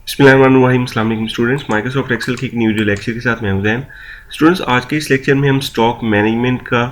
बिस्मिल्लाहिर्रहमानिर्रहीम। अस्सलाम वालेकुम स्टूडेंट्स, माइक्रोसॉफ्ट एक्सेल की एक न्यू वीडियो लेक्चर के साथ मैं हूं ज़ैन। स्टूडेंट्स, आज के इस लेक्चर में हम स्टॉक मैनेजमेंट का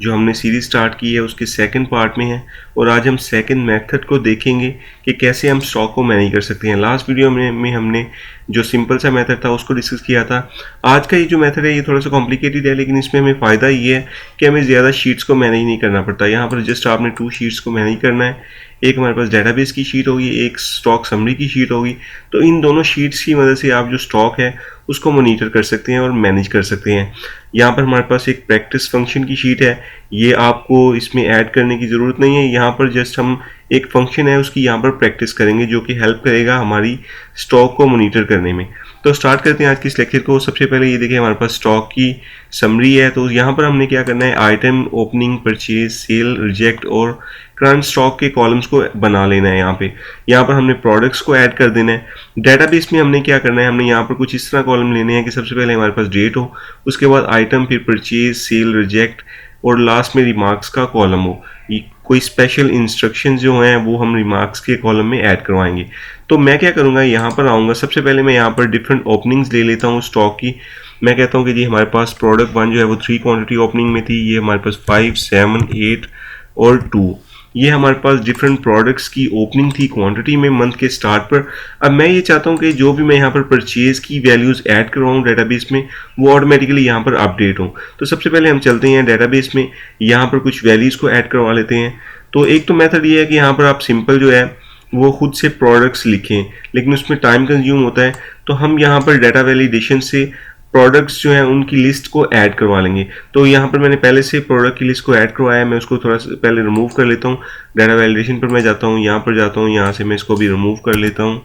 जो हमने सीरीज स्टार्ट की है उसके सेकंड पार्ट में है और आज हम सेकंड मेथड को देखेंगे कि कैसे हम स्टॉक को मैनेज कर सकते हैं। लास्ट वीडियो में हमने जो सिंपल सा मेथड था उसको डिस्कस किया था। आज का ये जो मेथड है ये थोड़ा सा कॉम्प्लिकेटेड है, लेकिन इसमें हमें फ़ायदा ये है कि हमें ज़्यादा शीट्स को मैनेज नहीं करना पड़ता। यहाँ पर जस्ट आपने 2 शीट्स को मैनेज करना है। एक हमारे पास डेटाबेस की शीट होगी, एक स्टॉक समरी की शीट होगी। तो इन दोनों शीट्स की मदद से आप जो स्टॉक है उसको मॉनिटर कर सकते हैं और मैनेज कर सकते हैं। यहाँ पर हमारे पास एक प्रैक्टिस फंक्शन की शीट है, ये आपको इसमें ऐड करने की ज़रूरत नहीं है। यहाँ पर जस्ट हम एक फंक्शन है उसकी यहाँ पर प्रैक्टिस करेंगे जो कि हेल्प करेगा हमारी स्टॉक को मॉनिटर करने में। तो स्टार्ट करते हैं आज के इस लेक्चर को। सबसे पहले ये देखिए हमारे पास स्टॉक की समरी है। तो यहाँ पर हमने क्या करना है, item, opening, purchase, sale, reject और करंट स्टॉक के कॉलम्स को बना लेना है। यहाँ पर हमने प्रोडक्ट्स को ऐड कर देना है। डेटाबेस में हमने क्या करना है, हमने यहाँ पर कुछ इस तरह कॉलम लेने हैं कि सबसे पहले हमारे पास डेट हो, उसके बाद आइटम, फिर परचेज, सेल, रिजेक्ट और लास्ट में रिमार्क्स का कॉलम हो। कोई स्पेशल इंस्ट्रक्शन जो हैं वो हम रिमार्क्स के कॉलम में ऐड करवाएंगे। तो मैं क्या करूँगा, यहाँ पर आऊँगा, सबसे पहले मैं यहाँ पर डिफरेंट ओपनिंग्स ले लेता हूँ स्टॉक की। मैं कहता हूँ कि जी हमारे पास प्रोडक्ट 1 जो है वो 3 क्वांटिटी ओपनिंग में थी, ये हमारे पास 5, 7, 8 और 2, ये हमारे पास डिफरेंट प्रोडक्ट्स की ओपनिंग थी क्वांटिटी में मंथ के स्टार्ट पर। अब मैं ये चाहता हूँ कि जो भी मैं यहाँ पर परचेज की वैल्यूज़ ऐड करवाऊँ डेटाबेस में वो ऑटोमेटिकली यहाँ पर अपडेट हो। तो सबसे पहले हम चलते हैं डेटाबेस में, यहाँ पर कुछ वैल्यूज़ को ऐड करवा लेते हैं। तो एक तो मेथड ये है कि यहाँ पर आप सिंपल जो है वो खुद से प्रोडक्ट्स लिखें, लेकिन उसमें टाइम कंज्यूम होता है। तो हम यहाँ पर डाटा वैलिडेशन से प्रोडक्ट्स जो हैं उनकी लिस्ट को ऐड करवा लेंगे। तो यहाँ पर मैंने पहले से प्रोडक्ट की लिस्ट को ऐड करवाया है, मैं उसको थोड़ा सा पहले रिमूव कर लेता हूँ। डाटा वैलिडेशन पर मैं जाता हूँ, यहाँ पर जाता हूँ, यहाँ से मैं इसको भी रिमूव कर लेता हूँ।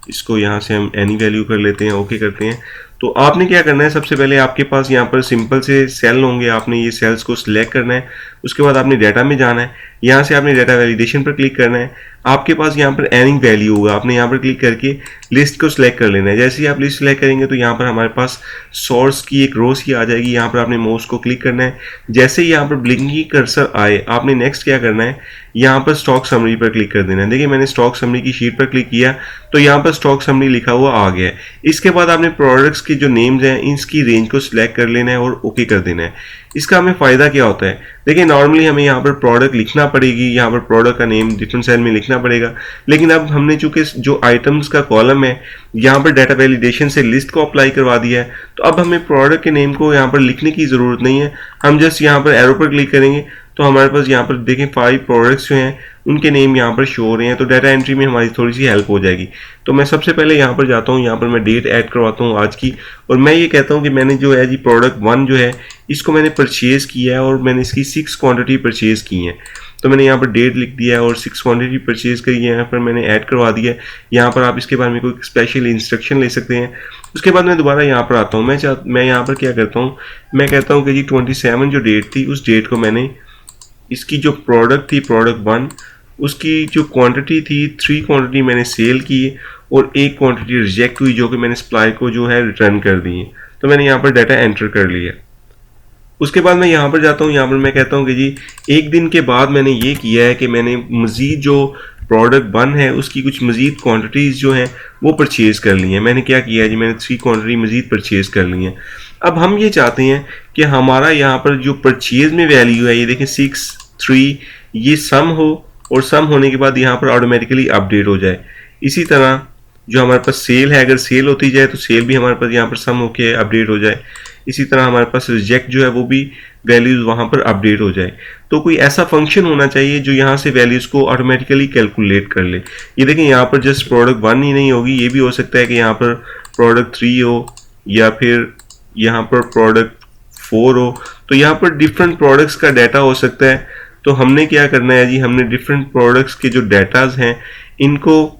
इसको यहाँ से हम एनी वैल्यू कर लेते हैं, ओके करते हैं। तो आपने क्या करना है, सबसे पहले आपके पास यहाँ पर सिंपल से सेल होंगे, आपने ये सेल्स को सिलेक्ट करना है। उसके बाद आपने डाटा में जाना है, यहाँ से आपने डाटा वैलिडेशन पर क्लिक करना है। आपके पास यहाँ पर एनी वैल्यू होगा, आपने यहाँ पर क्लिक करके लिस्ट को सिलेक्ट कर लेना है। जैसे ही आप लिस्ट सिलेक्ट करेंगे तो यहाँ पर हमारे पास सोर्स की एक रो सी आ जाएगी। यहाँ पर आपने माउस को क्लिक करना है। जैसे ही यहाँ पर ब्लिंकिंग कर्सर आए, आपने नेक्स्ट क्या करना है, यहाँ पर स्टॉक समरी पर क्लिक कर देना है। देखिए मैंने स्टॉक समरी की शीट पर क्लिक किया तो यहाँ पर स्टॉक समरी लिखा हुआ आ गया है। इसके बाद आपने प्रोडक्ट्स के जो नेम्स हैं इसकी रेंज को सिलेक्ट कर लेना है और ओके कर देना है। इसका हमें फ़ायदा क्या होता है, देखिए नॉर्मली हमें यहाँ पर प्रोडक्ट लिखना पड़ेगी, यहाँ पर प्रोडक्ट का नेम डिफरेंट सेल में लिखना पड़ेगा। लेकिन अब हमने चूंकि जो आइटम्स का कॉलम है यहाँ पर डाटा वैलिडेशन से लिस्ट को अप्लाई करवा दिया है, तो अब हमें प्रोडक्ट के नेम को यहाँ पर लिखने की ज़रूरत नहीं है। हम जस्ट यहाँ पर एरो पर क्लिक करेंगे तो हमारे पास यहाँ पर देखें 5 प्रोडक्ट्स जो हैं उनके नेम यहाँ पर शो हो रहे हैं। तो डाटा एंट्री में हमारी थोड़ी सी हेल्प हो जाएगी। तो मैं सबसे पहले यहाँ पर जाता हूँ, यहाँ पर मैं डेट ऐड करवाता हूँ आज की, और मैं ये कहता हूँ कि मैंने जो है जी प्रोडक्ट 1 जो है इसको मैंने परचेज़ किया है और मैंने इसकी 6 क्वांटिटी परचेज़ की हैं। तो मैंने यहाँ पर डेट लिख दिया है और 6 क्वांटिटी परचेज़ करी है, यहाँ पर मैंने ऐड करवा दिया है। यहाँ पर आप इसके बारे में कोई स्पेशल इंस्ट्रक्शन ले सकते हैं। उसके बाद मैं दोबारा यहाँ पर आता हूँ, मैं यहाँ पर क्या करता हूँ, मैं कहता हूँ कि जी 27 जो डेट थी उस डेट को मैंने इसकी जो प्रोडक्ट थी प्रोडक्ट 1 उसकी जो क्वांटिटी थी 3 क्वांटिटी मैंने सेल की और 1 क्वांटिटी रिजेक्ट हुई जो कि मैंने सप्लाई को जो है रिटर्न कर दी है। तो मैंने यहाँ पर डाटा एंटर कर लिया। उसके बाद मैं यहाँ पर जाता हूँ, यहाँ पर मैं कहता हूँ कि जी एक दिन के बाद मैंने ये किया है कि मैंने मज़ीद जो प्रोडक्ट 1 है उसकी कुछ मज़ीद क्वांटिटीज़ जो हैं वो परचेज़ कर ली हैं। मैंने क्या किया है जी, मैंने 3 क्वांटिटी मज़ीद परचेज़ कर ली हैं। अब हम ये चाहते हैं कि हमारा यहाँ पर जो परचेज़ में वैल्यू है, ये देखें 6, 3, ये सम हो और सम होने के बाद यहाँ पर ऑटोमेटिकली अपडेट हो जाए। इसी तरह जो हमारे पास सेल है, अगर सेल होती जाए तो सेल भी हमारे पास यहाँ पर सम होके अपडेट हो जाए। इसी तरह हमारे पास रिजेक्ट जो है वो भी वैल्यूज़ वहाँ पर अपडेट हो जाए। तो कोई ऐसा फंक्शन होना चाहिए जो यहाँ से वैल्यूज़ को ऑटोमेटिकली कैलकुलेट कर ले। ये देखें यहाँ पर जस्ट प्रोडक्ट 1 ही नहीं होगी, ये भी हो सकता है कि यहाँ पर प्रोडक्ट 3 हो या फिर यहाँ पर प्रोडक्ट 4 हो। तो यहाँ पर डिफरेंट प्रोडक्ट्स का डाटा हो सकता है। तो हमने क्या करना है जी, हमने डिफरेंट प्रोडक्ट्स के जो डाटाज हैं इनको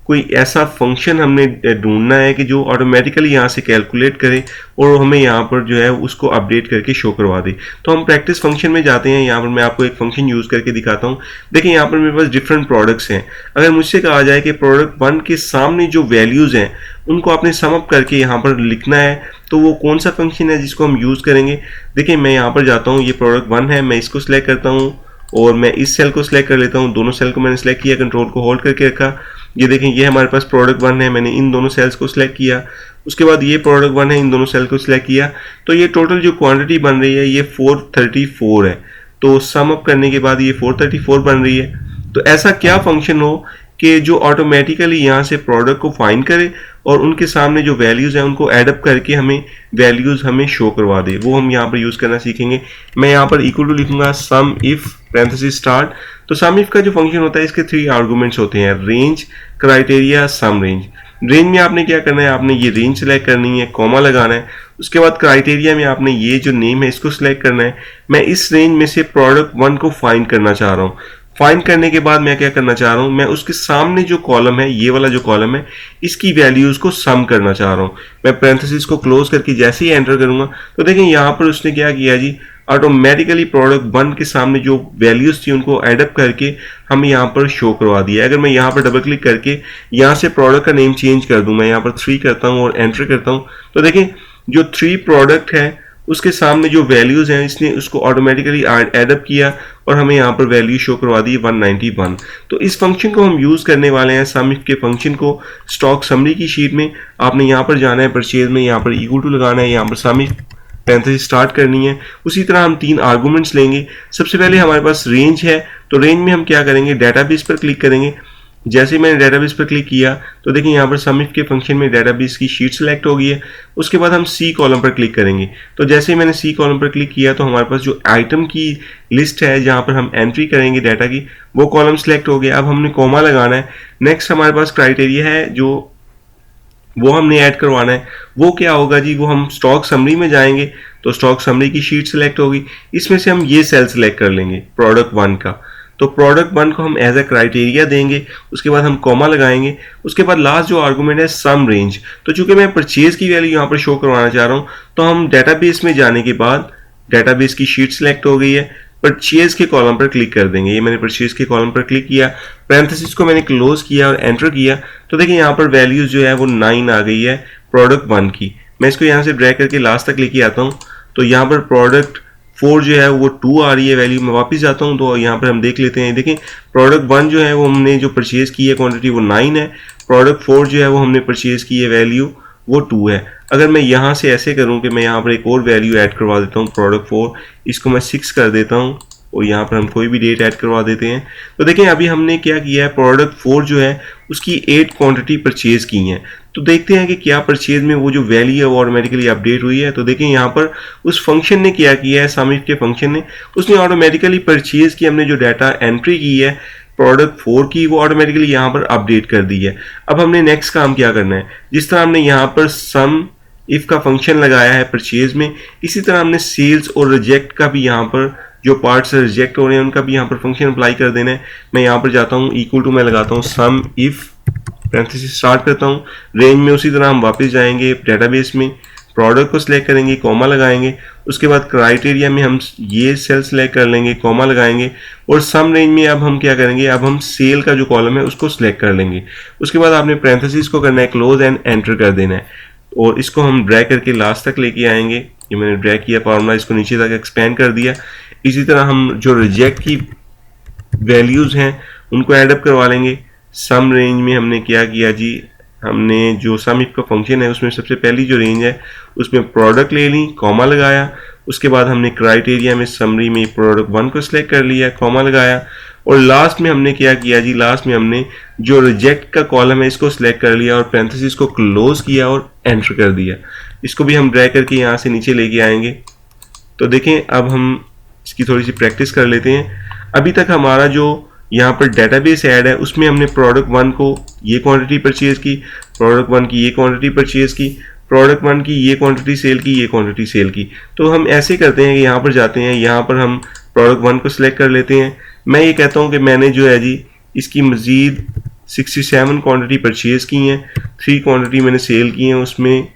कोई ऐसा फंक्शन हमने ढूंढना है कि जो ऑटोमेटिकली यहाँ से कैलकुलेट करे और हमें यहाँ पर जो है उसको अपडेट करके शो करवा दे। तो हम प्रैक्टिस फंक्शन में जाते हैं। यहाँ पर मैं आपको एक फंक्शन यूज़ करके दिखाता हूँ। देखिए यहाँ पर मेरे पास डिफरेंट प्रोडक्ट्स हैं। अगर मुझसे कहा जाए कि प्रोडक्ट 1 के सामने जो वैल्यूज़ हैं उनको आपने सम अप करके यहाँ पर लिखना है, तो वो कौन सा फंक्शन है जिसको हम यूज़ करेंगे। देखिए मैं यहाँ पर जाता हूँ, ये प्रोडक्ट 1 है, मैं इसको सिलेक्ट करता हूँ और मैं इस सेल को सिलेक्ट कर लेता हूँ। दोनों सेल को मैंने सिलेक्ट किया, कंट्रोल को होल्ड करके रखा। ये देखें, ये हमारे पास प्रोडक्ट 1 है, मैंने इन दोनों सेल्स को सिलेक्ट किया। उसके बाद ये प्रोडक्ट 1 है, इन दोनों सेल को सिलेक्ट किया। तो ये टोटल जो क्वांटिटी बन रही है ये 434 है। तो सम अप करने के बाद ये 434 बन रही है। तो ऐसा क्या फंक्शन हो कि जो ऑटोमेटिकली यहाँ से प्रोडक्ट को फाइंड करे और उनके सामने जो वैल्यूज़ हैं उनको एडअप करके हमें वैल्यूज़ हमें शो करवा दे, वो हम यहाँ पर यूज़ करना सीखेंगे। मैं यहाँ पर इक्वल टू लिखूंगा सम इफ पैरेंथेसिस स्टार्ट। तो सम इफ का जो फंक्शन होता है इसके 3 आर्गूमेंट्स होते हैं, रेंज, क्राइटेरिया, सम रेंज। रेंज में आपने क्या करना है, आपने ये रेंज सेलेक्ट करनी है, कॉमा लगाना है। उसके बाद क्राइटेरिया में आपने ये जो नेम है इसको सिलेक्ट करना है। मैं इस रेंज में से प्रोडक्ट 1 को फाइंड करना चाह रहा हूँ। फाइंड करने के बाद मैं क्या करना चाह रहा हूं, मैं उसके सामने जो कॉलम है, ये वाला जो कॉलम है, इसकी वैल्यूज को सम करना चाह रहा हूं। मैं पैरेंथेसिस को क्लोज करके जैसे ही एंटर करूंगा तो देखें यहां पर उसने क्या किया जी, ऑटोमेटिकली प्रोडक्ट 1 के सामने जो वैल्यूज थी उनको एडअप करके हमें यहाँ पर शो करवा दिया। अगर मैं यहाँ पर डबल क्लिक करके यहाँ से प्रोडक्ट का नेम चेंज कर दूं, मैं यहाँ पर 3 करता हूँ और एंटर करता हूँ, तो देखें जो 3 प्रोडक्ट है उसके सामने जो वैल्यूज हैं इसने उसको ऑटोमेटिकली एडअप किया और हमें यहाँ पर वैल्यू शो करवा दी 191। तो इस फंक्शन को हम यूज़ करने वाले हैं सम इफ के फंक्शन को स्टॉक समरी की शीट में। आपने यहाँ पर जाना है परचेज में, यहाँ पर इक्वल टू लगाना है, यहाँ पर सम इफ पैरेंथेसिस स्टार्ट करनी है। उसी तरह हम 3 आर्गूमेंट्स लेंगे। सबसे पहले हमारे पास रेंज है, तो रेंज में हम क्या करेंगे, डेटाबेस पर क्लिक करेंगे। जैसे ही मैंने डेटाबेस पर क्लिक किया तो देखिए यहाँ पर सम इफ के फंक्शन में डेटाबेस की शीट सेलेक्ट हो गई है। उसके बाद हम सी कॉलम पर क्लिक करेंगे। तो जैसे ही मैंने सी कॉलम पर क्लिक किया तो हमारे पास जो आइटम की लिस्ट है जहाँ पर हम एंट्री करेंगे डाटा की, वो कॉलम सेलेक्ट हो गया। अब हमने कॉमा लगाना है। नेक्स्ट हमारे पास क्राइटेरिया है जो वो हमने ऐड करवाना है। वो क्या होगा जी, वो हम स्टॉक समरी में जाएंगे तो स्टॉक समरी की शीट सेलेक्ट होगी। इसमें से हम ये सेल सेलेक्ट कर लेंगे प्रोडक्ट 1 का। तो प्रोडक्ट 1 को हम एज ए क्राइटेरिया देंगे। उसके बाद हम कॉमा लगाएंगे। उसके बाद लास्ट जो आर्गूमेंट है सम रेंज। तो चूंकि मैं परचेज की वैल्यू यहाँ पर शो करवाना चाह रहा हूँ तो हम डेटाबेस में जाने के बाद डेटाबेस की शीट सेलेक्ट हो गई है, परचेज के कॉलम पर क्लिक कर देंगे। ये मैंने परचेज के कॉलम पर क्लिक किया, पैरेंथेसिस को मैंने क्लोज किया और एंटर किया। तो देखिए यहाँ पर वैल्यूज जो है वो 9 आ गई है प्रोडक्ट 1 की। मैं इसको यहाँ से ड्रैग करके लास्ट तक लेके आता हूँ तो यहाँ पर प्रोडक्ट 4 जो है वो 2 आ रही है वैल्यू। मैं वापस जाता हूँ तो यहाँ पर हम देख लेते हैं। देखें प्रोडक्ट 1 जो है वो हमने जो परचेज की है क्वांटिटी वो 9 है। प्रोडक्ट 4 जो है वो हमने परचेज की है वैल्यू वो 2 है। अगर मैं यहाँ से ऐसे करूँ कि मैं यहाँ पर एक और वैल्यू ऐड करवा देता हूँ प्रोडक्ट 4, इसको मैं 6 कर देता हूँ और यहाँ पर हम कोई भी डेट ऐड करवा देते हैं। तो देखें अभी हमने क्या किया है, प्रोडक्ट 4 जो है उसकी 8 क्वांटिटी परचेज की हैं। तो देखते हैं कि क्या परचेज में वो जो वैल्यू है वो ऑटोमेटिकली अपडेट हुई है। तो देखें यहाँ पर उस फंक्शन ने क्या किया है, सम इफ के फंक्शन ने, उसने ऑटोमेटिकली परचेज की हमने जो डाटा एंट्री की है प्रोडक्ट 4 की वो ऑटोमेटिकली यहाँ पर अपडेट कर दी है। अब हमने नेक्स्ट काम क्या करना है, जिस तरह हमने यहाँ पर सम इफ का फंक्शन लगाया है परचेज में, इसी तरह हमने सेल्स और रिजेक्ट का भी यहाँ पर जो पार्ट्स रिजेक्ट हो रहे हैं उनका भी यहाँ पर फंक्शन अप्लाई कर देना है। मैं यहाँ पर जाता हूँ, इक्वल टू मैं लगाता हूँ सम इफ, पैरेंथेसिस स्टार्ट करता हूँ। रेंज में उसी तरह हम वापस जाएंगे डेटाबेस में, प्रोडक्ट को सिलेक्ट करेंगे, कॉमा लगाएंगे। उसके बाद क्राइटेरिया में हम ये सेल सेलेक्ट कर लेंगे, कॉमा लगाएंगे और सम रेंज में अब हम क्या करेंगे, अब हम सेल का जो कॉलम है उसको सिलेक्ट कर लेंगे। उसके बाद आपने पैरेंथेसिस को करना है क्लोज एंड एंटर कर देना है और इसको हम ड्रैग करके लास्ट तक लेके आएंगे। ये मैंने ड्रैग किया फॉर्मूला, इसको नीचे तक एक्सपेंड कर दिया। इसी तरह हम जो रिजेक्ट की वैल्यूज हैं उनको एडअप करवा लेंगे। सम रेंज में हमने क्या किया जी, हमने जो सम इफ का फंक्शन है उसमें सबसे पहली जो रेंज है उसमें प्रोडक्ट ले ली, कॉमा लगाया। उसके बाद हमने क्राइटेरिया में समरी में प्रोडक्ट 1 को सिलेक्ट कर लिया, कॉमा लगाया और लास्ट में हमने क्या किया जी, लास्ट में हमने जो रिजेक्ट का कॉलम है इसको सिलेक्ट कर लिया और पैरेंथेसिस को क्लोज किया और एंटर कर दिया। इसको भी हम ड्रैग करके यहाँ से नीचे लेके आएंगे। तो देखें अब हम इसकी थोड़ी सी प्रैक्टिस कर लेते हैं। अभी तक हमारा जो यहाँ पर डेटाबेस ऐड है उसमें हमने प्रोडक्ट 1 को ये क्वांटिटी परचेज की, प्रोडक्ट 1 की ये क्वांटिटी परचेज की, प्रोडक्ट 1 की ये क्वांटिटी सेल की, ये क्वांटिटी सेल की। तो हम ऐसे करते हैं कि यहाँ पर जाते हैं, यहाँ पर हम प्रोडक्ट 1 को सिलेक्ट कर लेते हैं। मैं ये कहता हूँ कि मैंने जो है जी इसकी मज़ीद 67 क्वांटिटी परचेज की हैं, 3 क्वांटिटी मैंने सेल की हैं, उसमें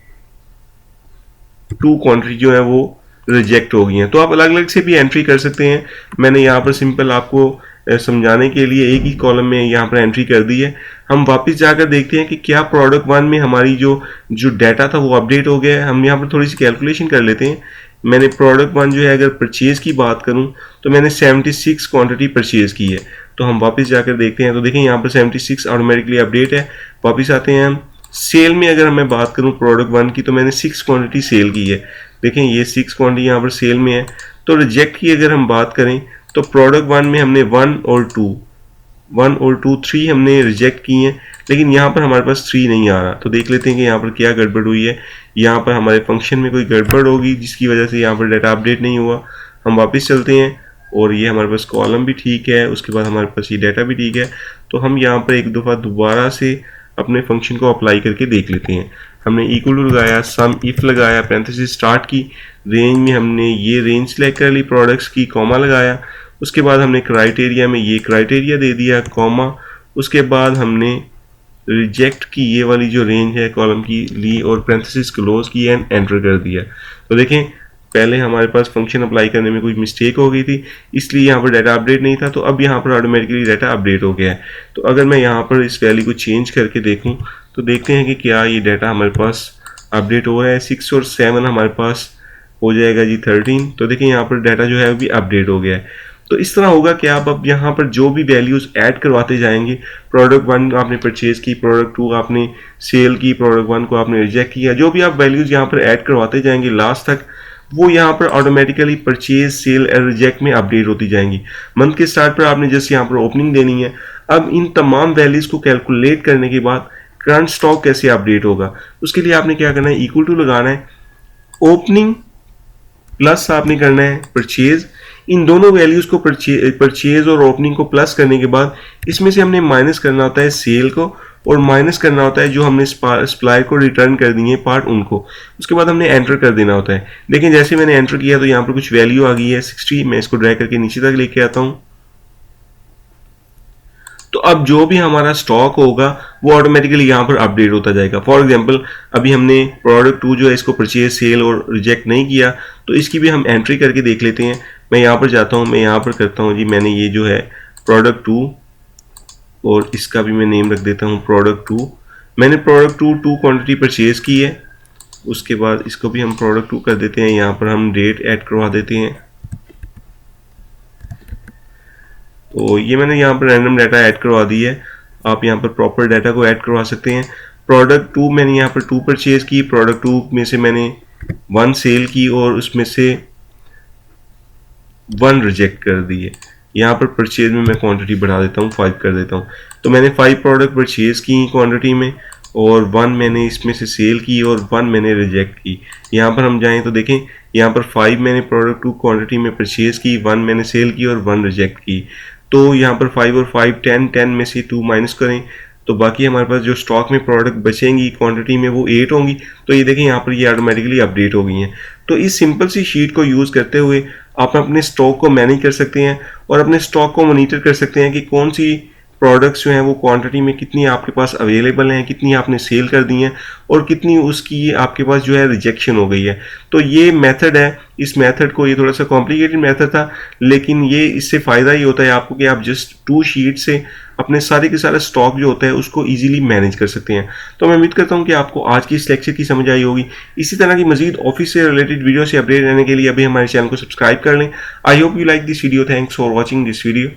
2 क्वांटिटी जो है वो रिजेक्ट हो गई हैं। तो आप अलग अलग से भी एंट्री कर सकते हैं। मैंने यहाँ पर सिंपल आपको समझाने के लिए एक ही कॉलम में यहाँ पर एंट्री कर दी है। हम वापस जाकर देखते हैं कि क्या प्रोडक्ट 1 में हमारी जो डाटा था वो अपडेट हो गया है। हम यहाँ पर थोड़ी सी कैलकुलेशन कर लेते हैं। मैंने प्रोडक्ट 1 जो है अगर परचेज की बात करूँ तो मैंने 76 क्वांटिटी परचेज की है। तो हम वापस जाकर देखते हैं, तो देखें यहाँ पर 76 ऑटोमेटिकली अपडेट है। वापस आते हैं हम सेल में, अगर मैं बात करूँ प्रोडक्ट 1 की, तो मैंने 6 क्वांटिटी सेल की है। देखें ये 6 क्वांटिटी यहाँ पर सेल में है। तो रिजेक्ट की अगर हम बात करें तो प्रोडक्ट 1 में हमने 1 और 2 3 हमने रिजेक्ट की हैं, लेकिन यहाँ पर हमारे पास 3 नहीं आ रहा। तो देख लेते हैं कि यहाँ पर क्या गड़बड़ हुई है। यहाँ पर हमारे फंक्शन में कोई गड़बड़ होगी जिसकी वजह से यहाँ पर डाटा अपडेट नहीं हुआ। हम वापस चलते हैं और ये हमारे पास कॉलम भी ठीक है, उसके बाद हमारे पास ये डाटा भी ठीक है। तो हम यहाँ पर एक दफ़ा दोबारा से अपने फंक्शन को अप्लाई करके देख लेते हैं। हमने इक्वल टू लगाया, सम इफ लगाया, पैरेंथेसिस स्टार्ट की, रेंज में हमने ये रेंज सेलेक्ट कर ली प्रोडक्ट्स की, कॉमा लगाया। उसके बाद हमने क्राइटेरिया में ये क्राइटेरिया दे दिया, कॉमा। उसके बाद हमने रिजेक्ट की ये वाली जो रेंज है कॉलम की ली और पैरेंथेसिस क्लोज की एंड एंटर कर दिया। तो देखें पहले हमारे पास फंक्शन अप्लाई करने में कुछ मिस्टेक हो गई थी, इसलिए यहाँ पर डाटा अपडेट नहीं था। तो अब यहाँ पर ऑटोमेटिकली डाटा अपडेट हो गया है। तो अगर मैं यहाँ पर इस वैल्यू को चेंज करके देखूँ तो देखते हैं कि क्या ये डाटा हमारे पास अपडेट हो रहा है। 6 और 7 हमारे पास हो जाएगा जी 13। तो देखिए यहाँ पर डाटा जो है वो भी अपडेट हो गया है। तो इस तरह होगा कि आप अब यहाँ पर जो भी वैल्यूज़ ऐड करवाते जाएंगे, प्रोडक्ट 1 आपने परचेज की, प्रोडक्ट 2 आपने सेल की, प्रोडक्ट 1 को आपने रिजेक्ट किया, जो भी आप वैल्यूज़ यहाँ पर ऐड करवाते जाएंगे लास्ट तक, वो यहाँ पर ऑटोमेटिकली परचेज, सेल और रिजेक्ट में अपडेट होती जाएंगी। मंथ के स्टार्ट पर आपने जैसे यहाँ पर ओपनिंग देनी है। अब इन तमाम वैल्यूज़ को कैलकुलेट करने के बाद करंट स्टॉक कैसे अपडेट होगा, उसके लिए आपने क्या करना है, इक्वल टू लगाना है, ओपनिंग प्लस आपने करना है परचेज। इन दोनों वैल्यूज को परचेज और ओपनिंग को प्लस करने के बाद इसमें से हमने माइनस करना होता है सेल को और माइनस करना होता है जो हमने सप्लायर को रिटर्न कर दिए पार्ट उनको। उसके बाद हमने एंटर कर देना होता है। देखें जैसे मैंने एंटर किया तो यहाँ पर कुछ वैल्यू आ गई है 60। मैं इसको ड्रैग करके नीचे तक लेके आता हूँ। तो अब जो भी हमारा स्टॉक होगा वो ऑटोमेटिकली यहाँ पर अपडेट होता जाएगा। फॉर एग्जांपल अभी हमने प्रोडक्ट 2 जो है इसको परचेज, सेल और रिजेक्ट नहीं किया, तो इसकी भी हम एंट्री करके देख लेते हैं। मैं यहाँ पर जाता हूँ, मैं यहाँ पर करता हूँ जी, मैंने ये जो है प्रोडक्ट 2 और इसका भी मैं नेम रख देता हूँ प्रोडक्ट 2। मैंने प्रोडक्ट 2 क्वान्टिटी परचेज की है। उसके बाद इसको भी हम प्रोडक्ट 2 कर देते हैं। यहाँ पर हम डेट ऐड करवा देते हैं। तो ये मैंने यहाँ पर रैंडम डाटा ऐड करवा दी है। आप यहाँ पर प्रॉपर डाटा को ऐड करवा सकते हैं। प्रोडक्ट 2 मैंने यहाँ पर 2 परचेज की, प्रोडक्ट 2 में से मैंने 1 सेल की और उसमें से 1 रिजेक्ट कर दी है। यहाँ पर परचेज में मैं क्वांटिटी बढ़ा देता हूँ, 5 कर देता हूँ। तो मैंने 5 प्रोडक्ट परचेज की क्वांटिटी में और 1 मैंने इसमें से सेल की और 1 मैंने रिजेक्ट की। यहाँ पर हम जाएं तो देखें यहाँ पर 5 मैंने प्रोडक्ट 2 क्वांटिटी में परचेज की, 1 मैंने सेल की और 1 रिजेक्ट की। तो यहाँ पर 5 और 5 10 में से 2 माइनस करें तो बाकी हमारे पास जो स्टॉक में प्रोडक्ट बचेंगी क्वांटिटी में वो 8 होंगी। तो ये देखें यहाँ पर ये ऑटोमेटिकली अपडेट हो गई हैं। तो इस सिंपल सी शीट को यूज़ करते हुए आप अपने स्टॉक को मैनेज कर सकते हैं और अपने स्टॉक को मॉनिटर कर सकते हैं कि कौन सी प्रोडक्ट्स जो हैं वो क्वांटिटी में कितनी आपके पास अवेलेबल हैं, कितनी आपने सेल कर दी हैं और कितनी उसकी आपके पास जो है रिजेक्शन हो गई है। तो ये मेथड है। इस मेथड को, ये थोड़ा सा कॉम्प्लिकेटेड मेथड था, लेकिन ये इससे फ़ायदा ये होता है आपको कि आप जस्ट 2 शीट से अपने सारे के सारे स्टॉक जो होता है उसको इजीली मैनेज कर सकते हैं। तो मैं उम्मीद करता हूँ कि आपको आज की इस लेक्चर की समझ आई होगी। इसी तरह की मजीद ऑफिस से रिलेटेड वीडियो से अपडेट रहने के लिए अभी हमारे चैनल को सब्सक्राइब कर लें। I hope you like this video. Thanks for watching this video.